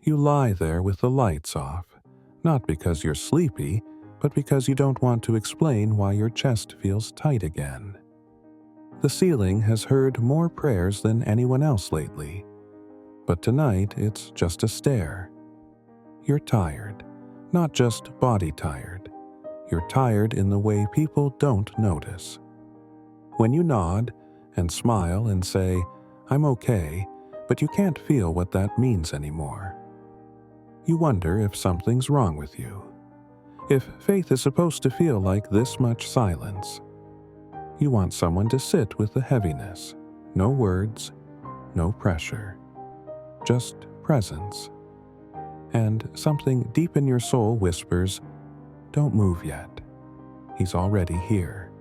You lie there with the lights off, not because you're sleepy, but because you don't want to explain why your chest feels tight again. The ceiling has heard more prayers than anyone else lately, but tonight it's just a stare. You're tired, not just body tired. You're tired in the way people don't notice. When you nod and smile and say, "I'm okay," but you can't feel what that means anymore. You wonder if something's wrong with you. If faith is supposed to feel like this much silence. You want someone to sit with the heaviness. No words, no pressure. Just presence. And something deep in your soul whispers, "Don't move yet. He's already here."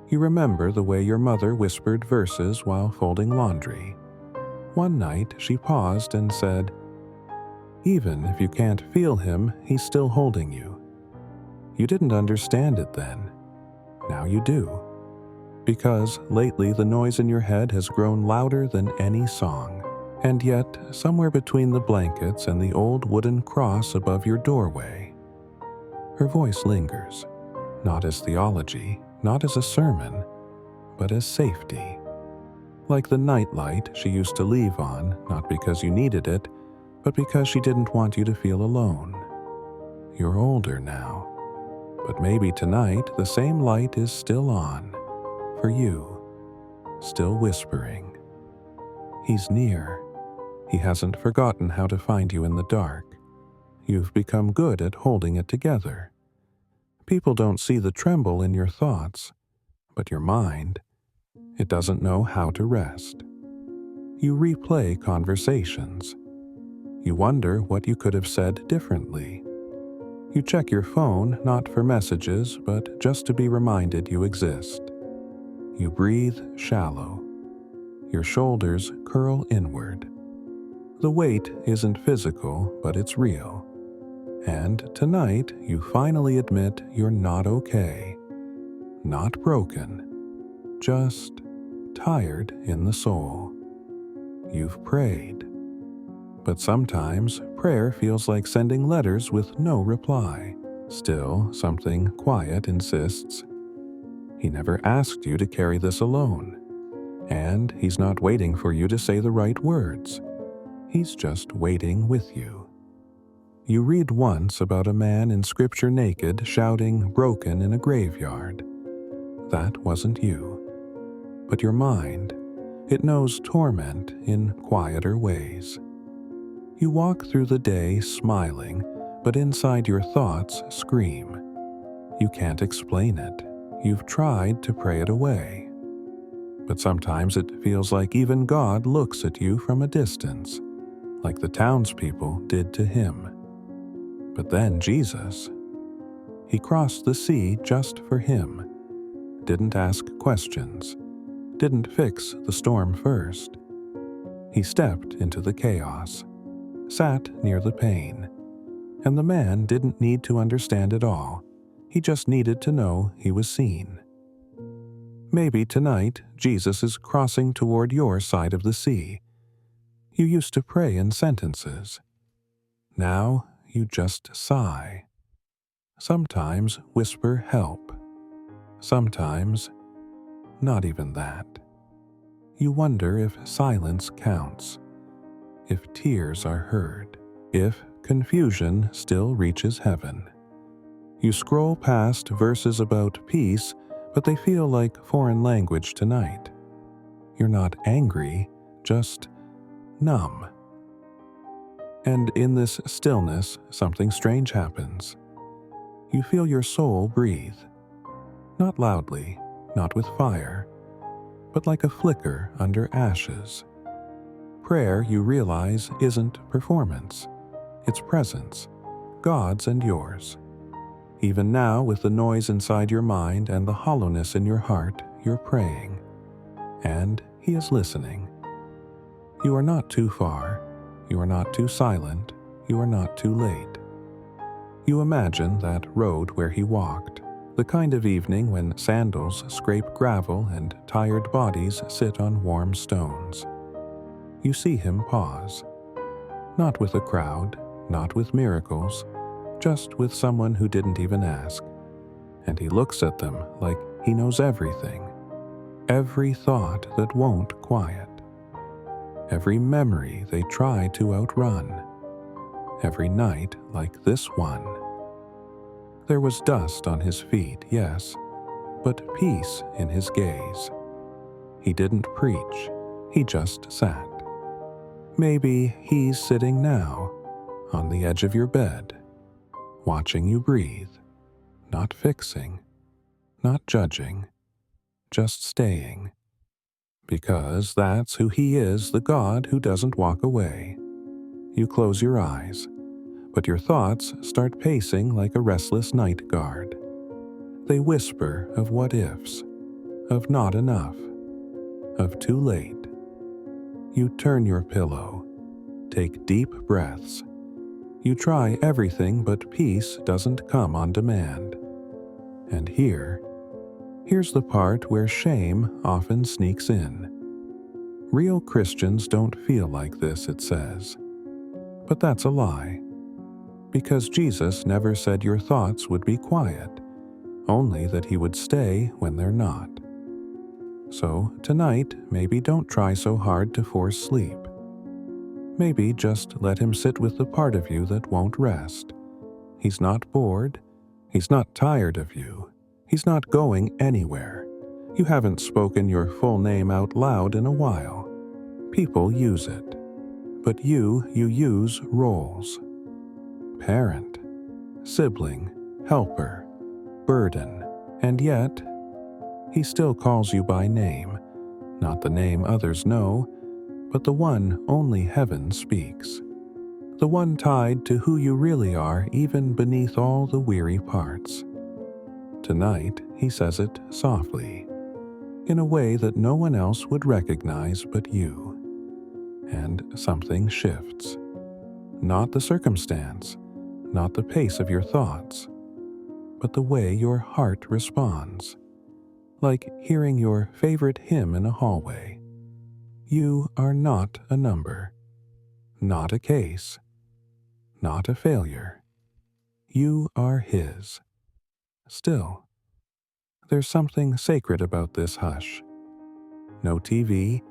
You remember the way your mother whispered verses while folding laundry. One night she paused and said, "Even if you can't feel him, he's still holding you." You didn't understand it then. Now you do. Because lately the noise in your head has grown louder than any song. And yet, somewhere between the blankets and the old wooden cross above your doorway, her voice lingers, not as theology, not as a sermon, but as safety. Like the nightlight she used to leave on, not because you needed it, but because she didn't want you to feel alone. You're older now, but maybe tonight the same light is still on, for you, still whispering. He's near. He hasn't forgotten how to find you in the dark. You've become good at holding it together. People don't see the tremble in your thoughts, but your mind, it doesn't know how to rest. You replay conversations. You wonder what you could have said differently. You check your phone not for messages, but just to be reminded you exist. You breathe shallow. Your shoulders curl inward. The weight isn't physical, but it's real. And tonight, you finally admit you're not okay. Not broken. Just tired in the soul. You've prayed. But sometimes, prayer feels like sending letters with no reply. Still, something quiet insists. He never asked you to carry this alone. And he's not waiting for you to say the right words. He's just waiting with you. You read once about a man in scripture naked shouting broken in a graveyard. That wasn't you. But your mind, it knows torment in quieter ways. You walk through the day smiling, but inside your thoughts scream. You can't explain it. You've tried to pray it away. But sometimes it feels like even God looks at you from a distance, like the townspeople did to him. But then Jesus, he crossed the sea just for him, didn't ask questions, didn't fix the storm first. He stepped into the chaos, sat near the pain, and the man didn't need to understand it all. He just needed to know he was seen. Maybe tonight Jesus is crossing toward your side of the sea. You used to pray in sentences. Now you just sigh. Sometimes whisper help. Sometimes not even that. You wonder if silence counts, if tears are heard, if confusion still reaches heaven. You scroll past verses about peace, but they feel like foreign language tonight. You're not angry, just numb. And in this stillness, something strange happens. You feel your soul breathe. Not loudly, not with fire, but like a flicker under ashes. Prayer, you realize, isn't performance. It's presence, God's and yours. Even now, with the noise inside your mind and the hollowness in your heart, you're praying. And He is listening. You are not too far. You are not too silent. You are not too late. You imagine that road where He walked, the kind of evening when sandals scrape gravel and tired bodies sit on warm stones. You see Him pause. Not with a crowd, not with miracles, just with someone who didn't even ask. And he looks at them like he knows everything, every thought that won't quiet, every memory they try to outrun, every night like this one. There was dust on his feet, yes, but peace in his gaze. He didn't preach, he just sat. Maybe he's sitting now, on the edge of your bed, watching you breathe, not fixing, not judging, just staying. Because that's who he is, the God who doesn't walk away. You close your eyes, but your thoughts start pacing like a restless night guard. They whisper of what ifs, of not enough, of too late. You turn your pillow, take deep breaths. You try everything, but peace doesn't come on demand. And here's the part where shame often sneaks in. Real Christians don't feel like this, it says. But that's a lie. Because Jesus never said your thoughts would be quiet, only that he would stay when they're not. So tonight, maybe don't try so hard to force sleep. Maybe just let him sit with the part of you that won't rest. He's not bored. He's not tired of you. He's not going anywhere. You haven't spoken your full name out loud in a while. People use it. But you use roles. Parent, sibling, helper, burden, and yet he still calls you by name, not the name others know, but the one only heaven speaks, the one tied to who you really are even beneath all the weary parts. Tonight, he says it softly, in a way that no one else would recognize but you. And something shifts. Not the circumstance, not the pace of your thoughts, but the way your heart responds. Like hearing your favorite hymn in a hallway. You are not a number, not a case, not a failure. You are his. Still, there's something sacred about this hush. No TV,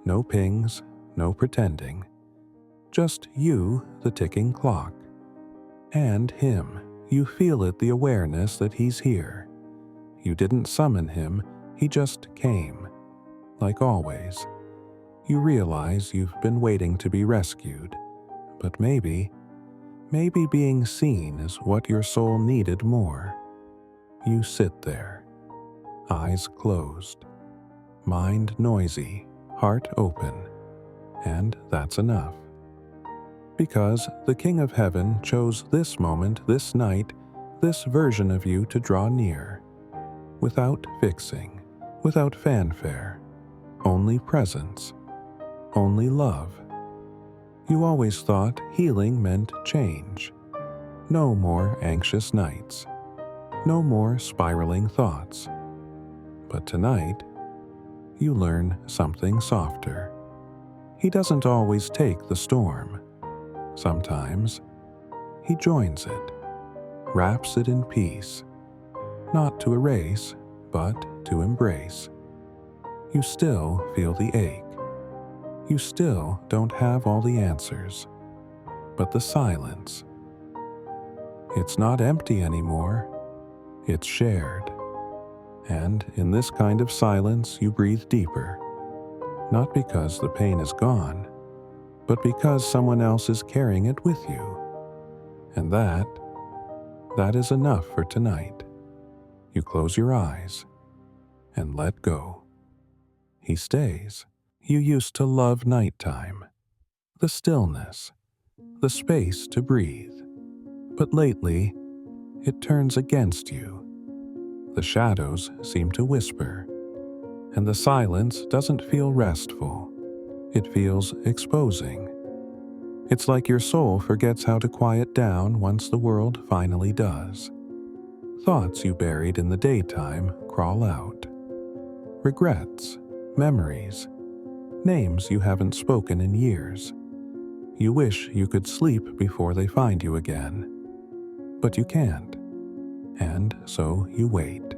no pings, no pretending. Just you, the ticking clock. And him. You feel it, the awareness that he's here. You didn't summon him, he just came. Like always. You realize you've been waiting to be rescued. But maybe being seen is what your soul needed more. You sit there. Eyes closed. Mind noisy. Heart open. And that's enough. Because the King of Heaven chose this moment, this night, this version of you to draw near. Without fixing, without fanfare, only presence, only love. You always thought healing meant change. No more anxious nights, no more spiraling thoughts. But tonight, you learn something softer. He doesn't always take the storm. Sometimes, he joins it, wraps it in peace. Not to erase, but to embrace. You still feel the ache. You still don't have all the answers. But the silence. It's not empty anymore. It's shared. And in this kind of silence, you breathe deeper. Not because the pain is gone, but because someone else is carrying it with you. And that is enough for tonight. You close your eyes and let go. He stays. You used to love nighttime, the stillness, the space to breathe. But lately, it turns against you. The shadows seem to whisper, and the silence doesn't feel restful. It feels exposing. It's like your soul forgets how to quiet down once the world finally does. Thoughts you buried in the daytime crawl out. Regrets, memories, names you haven't spoken in years. You wish you could sleep before they find you again, but you can't, and so you wait.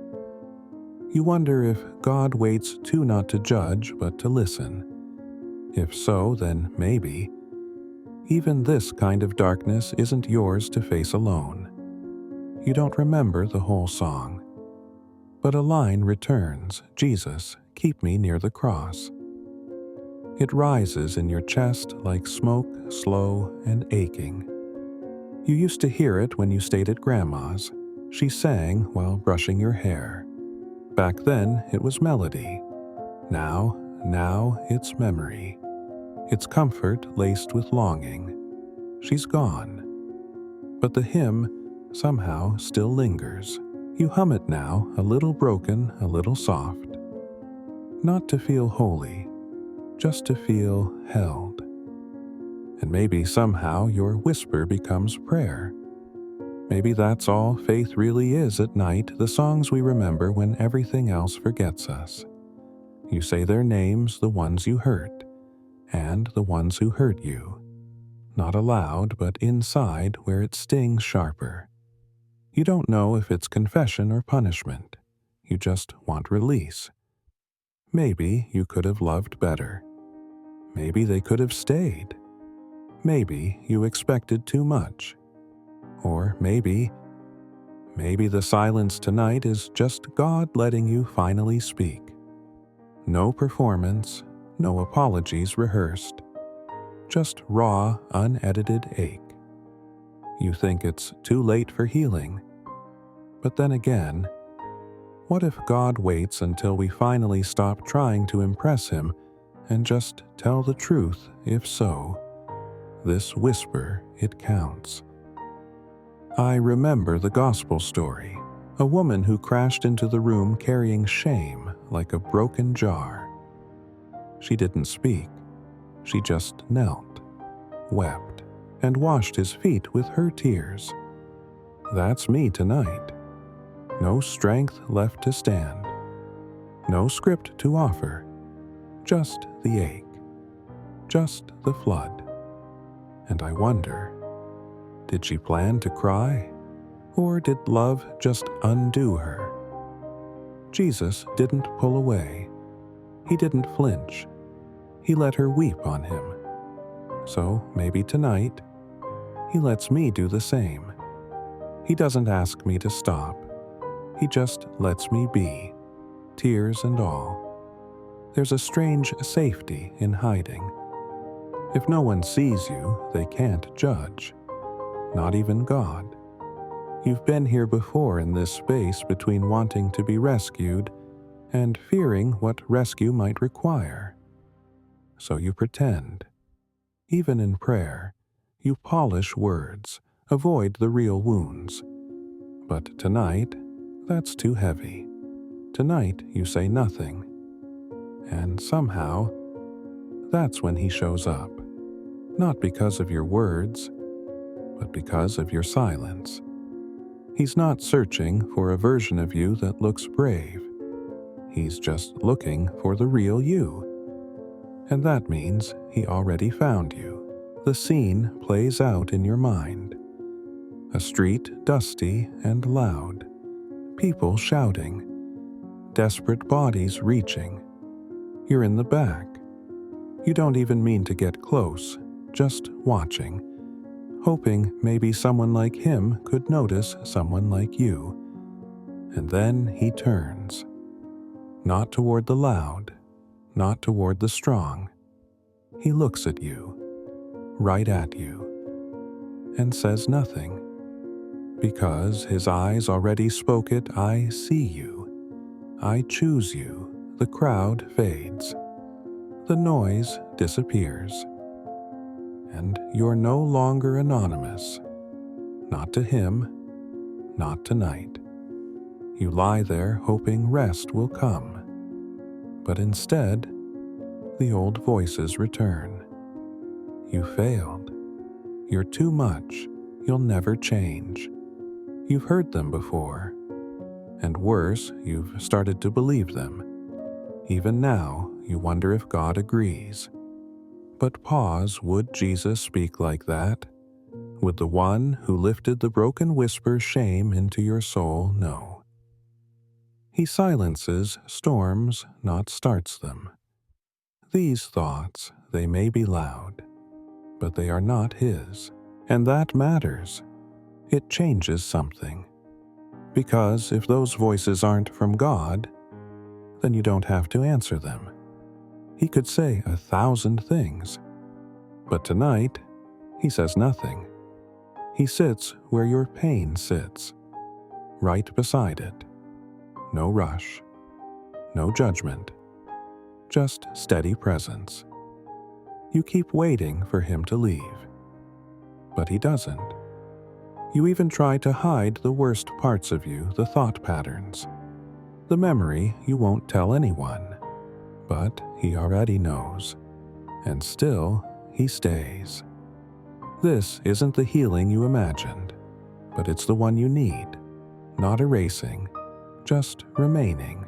You wonder if God waits too not to judge but to listen. If so, then maybe even this kind of darkness isn't yours to face alone. You don't remember the whole song, but a line returns, "Jesus, keep me near the cross." It rises in your chest like smoke, slow and aching. You used to hear it when you stayed at Grandma's. She sang while brushing your hair. Back then, it was melody. Now it's memory. It's comfort laced with longing. She's gone. But the hymn somehow still lingers. You hum it now, a little broken, a little soft. Not to feel holy, just to feel held. And maybe somehow your whisper becomes prayer. Maybe that's all faith really is at night, the songs we remember when everything else forgets us. You say their names, the ones you hurt, and the ones who hurt you. Not aloud, but inside where it stings sharper. You don't know if it's confession or punishment. You just want release. Maybe you could have loved better. Maybe they could have stayed. Maybe you expected too much. Or maybe the silence tonight is just God letting you finally speak. No performance, no apologies rehearsed. Just raw, unedited ache. You think it's too late for healing. But then again, what if God waits until we finally stop trying to impress Him and just tell the truth? If so, this whisper, it counts. I remember the gospel story, a woman who crashed into the room carrying shame like a broken jar. She didn't speak. She just knelt, wept, and washed His feet with her tears. That's me tonight. No strength left to stand. No script to offer. Just the ache. Just the flood. And I wonder, did she plan to cry? Or did love just undo her? Jesus didn't pull away. He didn't flinch. He let her weep on Him. So maybe tonight, He lets me do the same. He doesn't ask me to stop. He just lets me be, tears and all. There's a strange safety in hiding. If no one sees you, they can't judge. Not even God. You've been here before in this space between wanting to be rescued and fearing what rescue might require. So you pretend. Even in prayer, you polish words, avoid the real wounds. But tonight, that's too heavy. Tonight, you say nothing. And somehow, that's when He shows up. Not because of your words, but because of your silence. He's not searching for a version of you that looks brave. He's just looking for the real you. And that means He already found you. The scene plays out in your mind. A street dusty and loud. People shouting. Desperate bodies reaching. You're in the back. You don't even mean to get close, just watching, hoping maybe someone like him could notice someone like you. And then he turns. Not toward the loud, not toward the strong. He looks at you, right at you, and says nothing. Because his eyes already spoke it, I see you. I choose you. The crowd fades. The noise disappears. And you're no longer anonymous. Not to him, not tonight. You lie there hoping rest will come. But instead, the old voices return. You failed. You're too much. You'll never change. You've heard them before. And worse, you've started to believe them. Even now, you wonder if God agrees. But pause, would Jesus speak like that? Would the one who lifted the broken whisper shame into your soul know? He silences storms, not starts them. These thoughts, they may be loud, but they are not his, and that matters. It changes something. Because if those voices aren't from God, then you don't have to answer them. He could say 1,000 things, but tonight, he says nothing. He sits where your pain sits, right beside it. No rush, no judgment, just steady presence. You keep waiting for him to leave, but he doesn't. You even try to hide the worst parts of you, the thought patterns, the memory you won't tell anyone, but he already knows, and still he stays. This isn't the healing you imagined, but it's the one you need, not erasing, just remaining.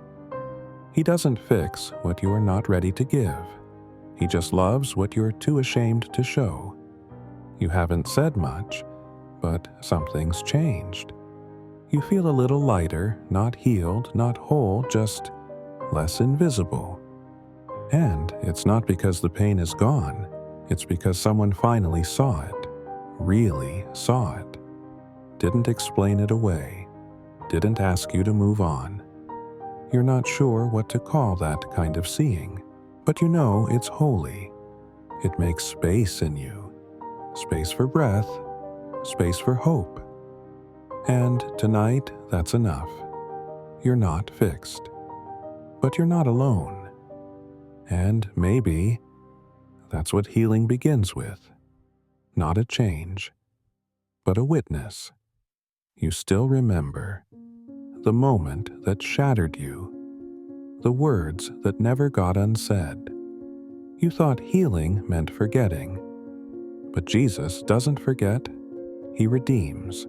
He doesn't fix what you are not ready to give. He just loves what you're too ashamed to show. You haven't said much, but something's changed. You feel a little lighter, not healed, not whole, just less invisible. And it's not because the pain is gone, it's because someone finally saw it, really saw it. Didn't explain it away, didn't ask you to move on. You're not sure what to call that kind of seeing, but you know it's holy. It makes space in you, space for breath, space for hope. And tonight, that's enough. You're not fixed, but you're not alone. And maybe that's what healing begins with. Not a change, but a witness. You still remember the moment that shattered you, the words that never got unsaid. You thought healing meant forgetting, but Jesus doesn't forget, he redeems.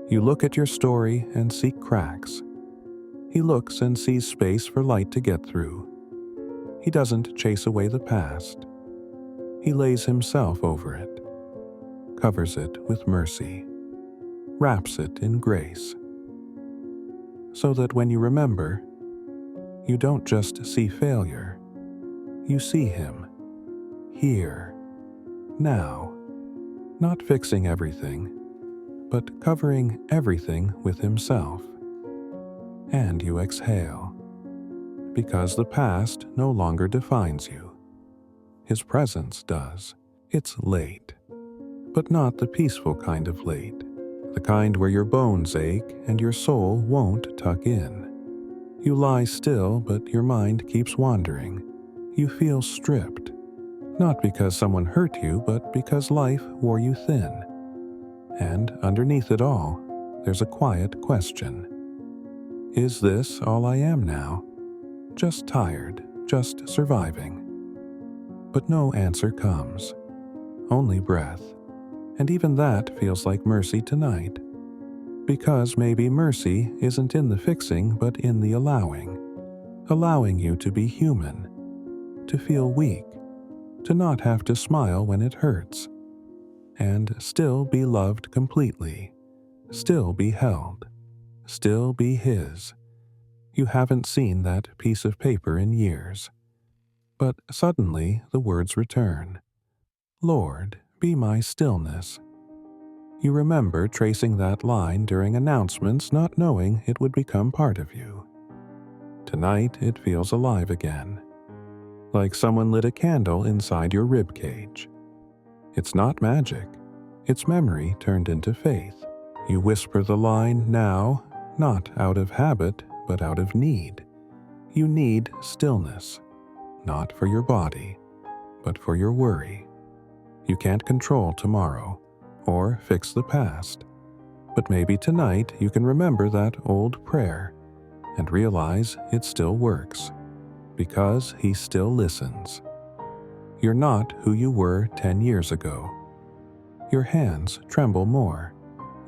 You look at your story and see cracks. He looks and sees space for light to get through. He doesn't chase away the past. He lays himself over it, covers it with mercy, wraps it in grace, so that when you remember, you don't just see failure, you see him, here, now, not fixing everything, but covering everything with himself. And you exhale, because the past no longer defines you. His presence does. It's late, but not the peaceful kind of late, the kind where your bones ache and your soul won't tuck in. You lie still, but your mind keeps wandering. You feel stripped, not because someone hurt you, but because life wore you thin. And underneath it all, there's a quiet question. Is this all I am now? Just tired, just surviving. But no answer comes, only breath. And even that feels like mercy tonight. Because maybe mercy isn't in the fixing, but in the allowing. Allowing you to be human, to feel weak, to not have to smile when it hurts, and still be loved completely, still be held, still be his. You haven't seen that piece of paper in years. But suddenly the words return. Lord, be my stillness. You remember tracing that line during announcements, not knowing it would become part of you. Tonight it feels alive again, like someone lit a candle inside your rib cage. It's not magic, it's memory turned into faith. You whisper the line now, not out of habit, but out of need. You need stillness, not for your body, but for your worry. You can't control tomorrow, or fix the past, but maybe tonight you can remember that old prayer and realize it still works, because he still listens. You're not who you were 10 years ago. Your hands tremble more.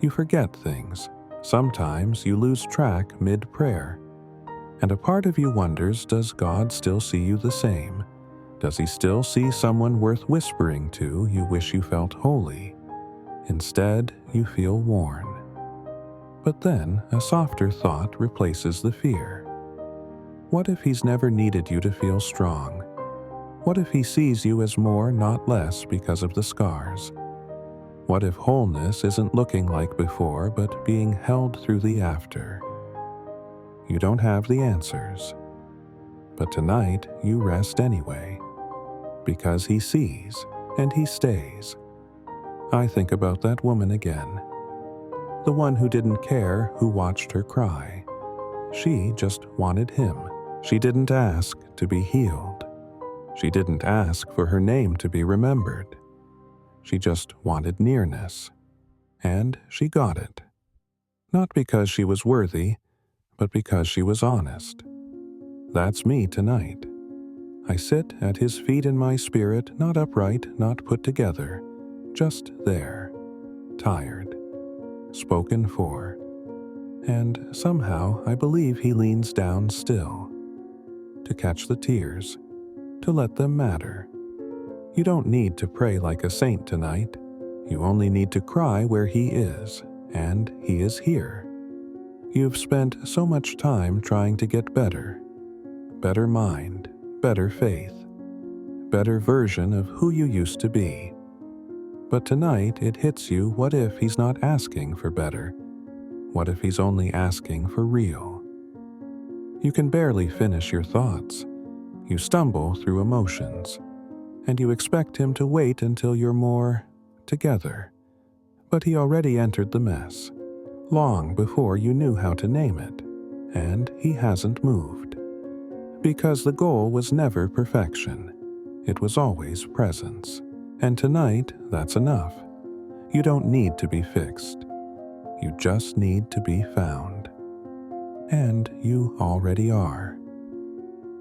You forget things. Sometimes you lose track mid-prayer. And a part of you wonders, does God still see you the same? Does he still see someone worth whispering to you wish you felt holy? Instead, you feel worn. But then, a softer thought replaces the fear. What if he's never needed you to feel strong? What if he sees you as more, not less, because of the scars? What if wholeness isn't looking like before, but being held through the after? You don't have the answers. But tonight, you rest anyway. Because he sees, and he stays. I think about that woman again. The one who didn't care, who watched her cry. She just wanted him. She didn't ask to be healed. She didn't ask for her name to be remembered. She just wanted nearness. And she got it. Not because she was worthy, but because she was honest. That's me tonight. I sit at his feet in my spirit, not upright, not put together, just there, tired, spoken for. And somehow I believe he leans down still, to catch the tears, to let them matter. You don't need to pray like a saint tonight. You only need to cry where he is, and he is here. You've spent so much time trying to get better. Better mind, better faith, better version of who you used to be. But tonight it hits you, what if he's not asking for better? What if he's only asking for real? You can barely finish your thoughts. You stumble through emotions, and you expect him to wait until you're more together. But he already entered the mess, long before you knew how to name it, and he hasn't moved. Because the goal was never perfection. It was always presence. And tonight, that's enough. You don't need to be fixed. You just need to be found. And you already are.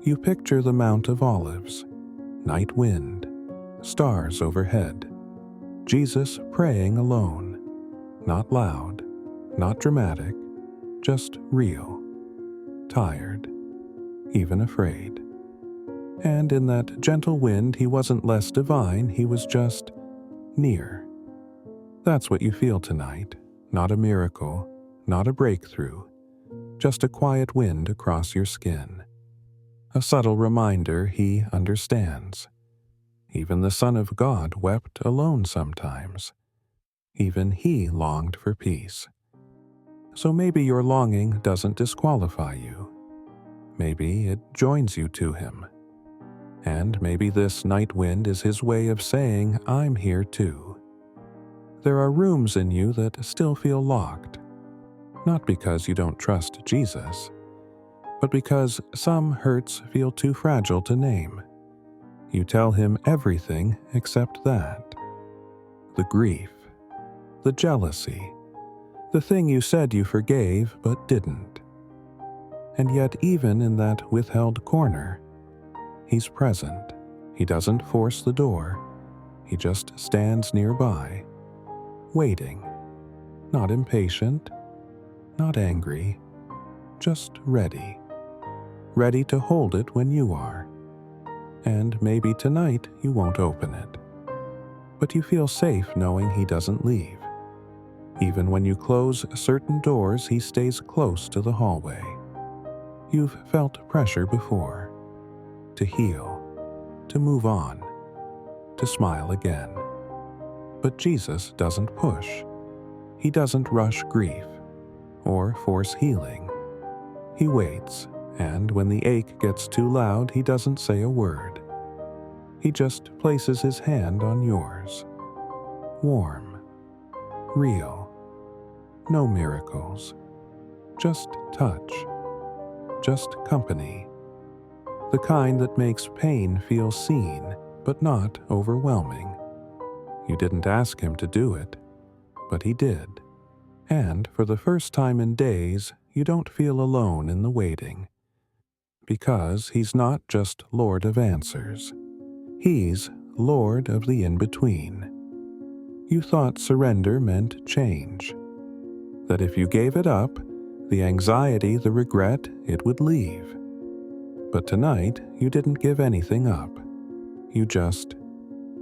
You picture the Mount of Olives, night wind, stars overhead, Jesus praying alone, not loud, not dramatic, just real, tired, even afraid. And in that gentle wind, he wasn't less divine, he was just near. That's what you feel tonight, not a miracle, not a breakthrough, just a quiet wind across your skin. A subtle reminder he understands. Even the Son of God wept alone sometimes. Even he longed for peace. So maybe your longing doesn't disqualify you. Maybe it joins you to him. And maybe this night wind is his way of saying, I'm here too. There are rooms in you that still feel locked. Not because you don't trust Jesus, but because some hurts feel too fragile to name. You tell him everything except that. The grief, the jealousy, the thing you said you forgave but didn't. And yet even in that withheld corner, he's present. He doesn't force the door. He just stands nearby, waiting, not impatient, not angry, just ready. Ready to hold it when you are. And maybe tonight you won't open it. But you feel safe knowing he doesn't leave. Even when you close certain doors, he stays close to the hallway. You've felt pressure before. To heal, to move on, to smile again. But Jesus doesn't push. He doesn't rush grief or force healing. He waits, and when the ache gets too loud, he doesn't say a word. He just places his hand on yours. Warm, real, no miracles, just touch, just company. The kind that makes pain feel seen, but not overwhelming. You didn't ask him to do it, but he did. And for the first time in days, you don't feel alone in the waiting. Because he's not just Lord of answers. He's Lord of the in-between. You thought surrender meant change. That if you gave it up, the anxiety, the regret, it would leave. But tonight, you didn't give anything up. You just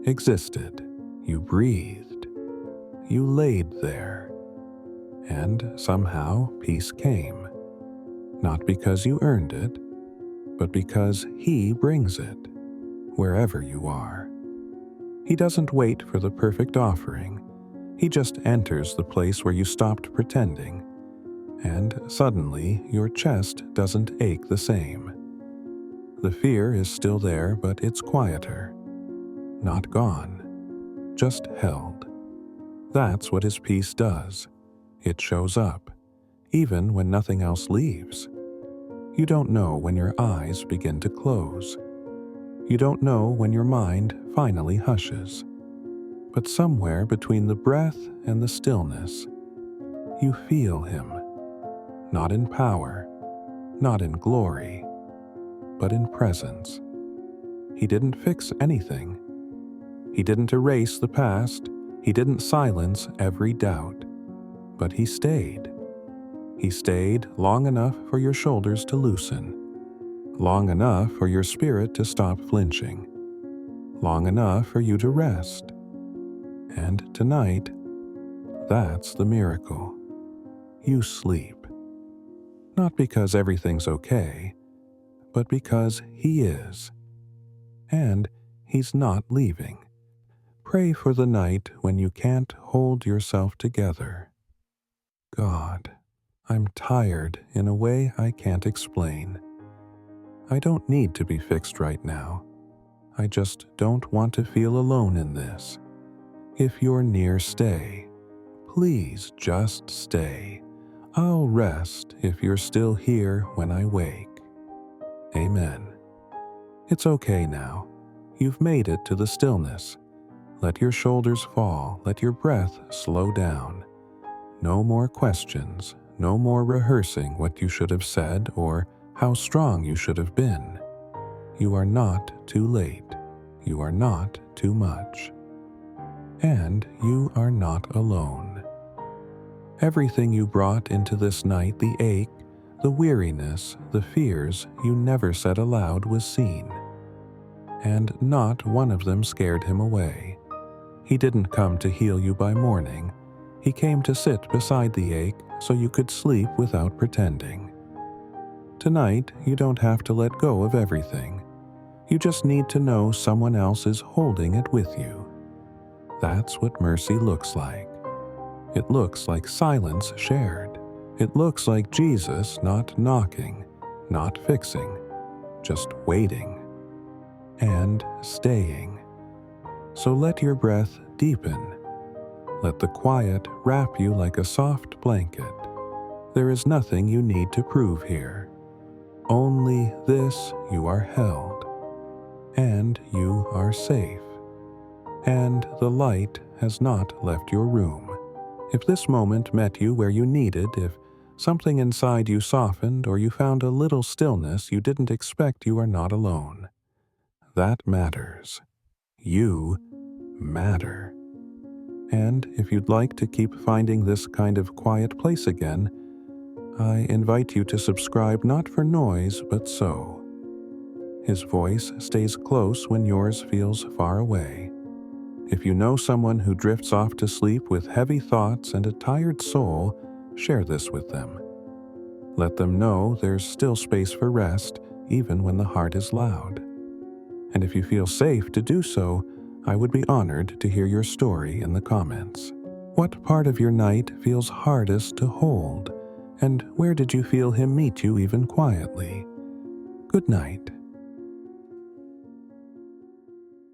existed. You breathed. You laid there. And somehow peace came. Not because you earned it, but because He brings it, wherever you are. He doesn't wait for the perfect offering. He just enters the place where you stopped pretending, and suddenly your chest doesn't ache the same. The fear is still there, but it's quieter. Not gone, just held. That's what His peace does. It shows up, even when nothing else leaves. You don't know when your eyes begin to close. You don't know when your mind finally hushes. But somewhere between the breath and the stillness, you feel Him. Not in power, not in glory, but in presence. He didn't fix anything. He didn't erase the past. He didn't silence every doubt. But He stayed. He stayed long enough for your shoulders to loosen, long enough for your spirit to stop flinching, long enough for you to rest. And tonight, that's the miracle. You sleep. Not because everything's okay, but because He is. And He's not leaving. Pray for the night when you can't hold yourself together. God, I'm tired in a way I can't explain. I don't need to be fixed right now. I just don't want to feel alone in this. If you're near, stay. Please just stay. I'll rest if you're still here when I wake. Amen. It's okay now. You've made it to the stillness. Let your shoulders fall. Let your breath slow down. No more questions. No more rehearsing what you should have said or how strong you should have been. You are not too late. You are not too much. And you are not alone. Everything you brought into this night, the ache, the weariness, the fears you never said aloud, was seen. And not one of them scared Him away. He didn't come to heal you by morning. He came to sit beside the ache so you could sleep without pretending. Tonight, you don't have to let go of everything. You just need to know someone else is holding it with you. That's what mercy looks like. It looks like silence shared. It looks like Jesus not knocking, not fixing, just waiting and staying. So let your breath deepen. Let the quiet wrap you like a soft blanket. There is nothing you need to prove here. Only this: you are held, and you are safe, and the light has not left your room. If this moment met you where you needed, if something inside you softened or you found a little stillness you didn't expect, you are not alone. That matters. You matter. And if you'd like to keep finding this kind of quiet place again, I invite you to subscribe, not for noise, but so. His voice stays close when yours feels far away. If you know someone who drifts off to sleep with heavy thoughts and a tired soul, share this with them. Let them know there's still space for rest, even when the heart is loud. And if you feel safe to do so, I would be honored to hear your story in the comments. What part of your night feels hardest to hold? And where did you feel Him meet you even quietly? Good night.